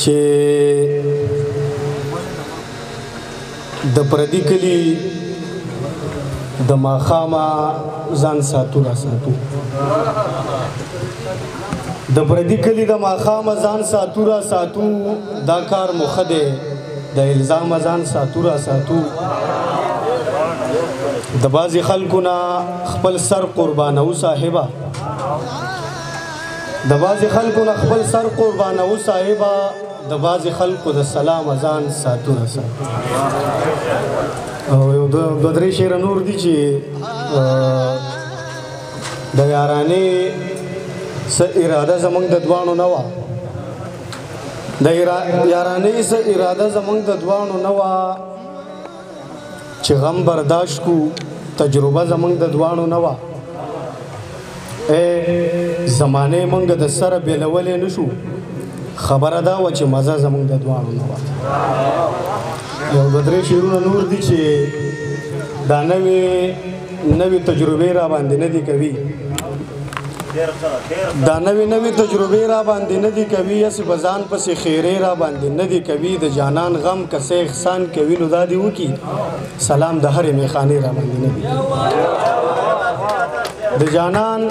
چې د پردي کلي د ماښامه ځان ساتو را ساتو د پردي کلي د ماښامه ځان ساتو را ساتو دا کار مو ښه دی د الزامه ځان ساتو را ساتو د بعضې خلکو نه خپل سر قربانو صاحبه د بعضې خلکو نه خپل سر قربانو صاحبه د بعضې خلکو د سلام ځان ساتو را ساتو او یو دوه درې شعره نور دي چې د یارانې څه اراده زموږ د دواړو نه وه د یارانې څه اراده زموږ د دواړو نه وه چې غم برداشت کو تجربه زموږ د دواړو نه وه زمانې موږ د سره بېلولی نه شو خبره دا وه چې مزه زموږ د دواړو نه وه یو دوه درې شعرونه نور دي چې دا نوې تجربې را باندې نه دي کوي دا نوې تجربې را باندې نه دي کوي هسې به ځان پسې خیرې را باندې نه دي کوي د جانان غم که څه احسان کوي نو دا دې وکړي سلام د هرې میخانې را باندې نه دي د جانان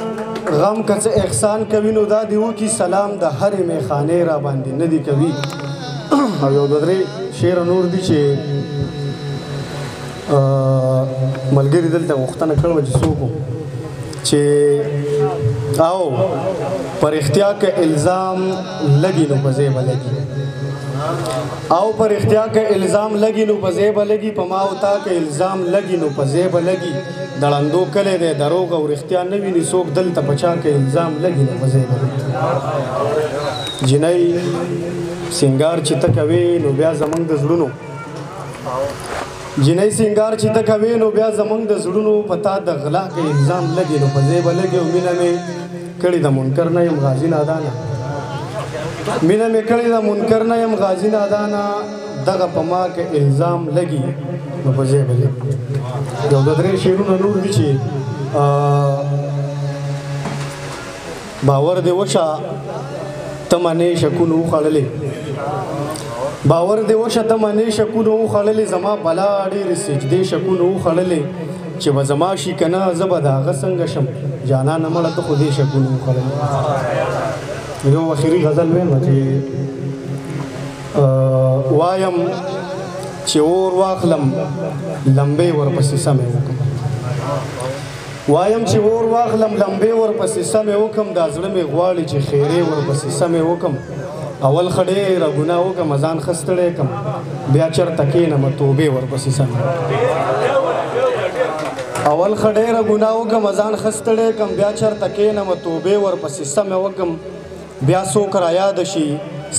غم که څه احسان کوي نو دا دې وکړي سلام د هرې میخانې را باندې نه دي کوي او یو دوه درې شعر نور دي چې ملګري دلته غوښتنه کړې وه چې څوک چې او پر اختیا که الزام لگی نو پزے بلگی او پر اختیا که الزام لگی نو پزے بلگی پما ہوتا که الزام لگی نو پزے بلگی دړندو کله دے دروغ او اختیا نوی نی سوک دل ته بچا که الزام لگی نو پزے بلگی جنۍ سنگار چې ته کوي نو بیا زمونږ د زړونو جنۍ سنگار چې ته کوي نو بیا زمونږ د زړونو پتا د غلا کې الزام لګي نو په ځای به لګي او مینه مې کړې د منکر نه یم غازي نادانه مینه مې کړې د منکر نه یم غازي نادانه دغه په ما کې الزام لګي نو په ځای به لګي یو دوه درې شعرونه نور دي چې باور دې وشه ته منې شکونه وخوړلې باور دې وشه ته منې شکونه وخوړلې زما بلا ډېرې سجدې شکونه وخوړلې چې به زما شي که نه زه به د هغه څنګه شم جانانه مړه ته خو دې شکونه وخوړلې یو اخري غزل ویمه چې وایم چې اور واخلم لمبې ورپسې سمې وکړم وایم چې اور واخلم لمبې ورپسې سمې وکړم دا زړه مې غواړي چې خیرې ورپسې سمې وکړم اول ښه ډېره ګناه وکړم ځان ښه ستړی کړم بیا چېرته کښېنم توبې ورپسې سمې اول ښه ډېره ګناه وکړم ځان ښه ستړی کړم بیا چېرته کښېنم توبې ورپسې سمې وکړم بیا څوک رایاد شي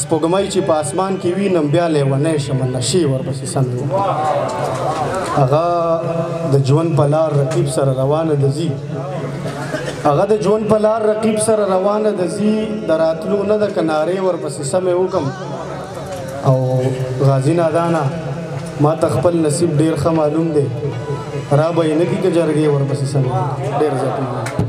سپوږمۍ چې په اسمان کې وینم بیا لیونی شم نشې ورپسې سمې وکړم هغه د ژوند په لار رقیب سره روانه د ځي هغه د ژوند په لار رقیب سره روانه د ځي د راتلو نه د کنارې ورپسې سمې وکړم او غازي نادانه ما ته خپل نصیب ډېر ښه معلوم دی را به یې نه کي که جرګې ورپسې سمې ډېر زیات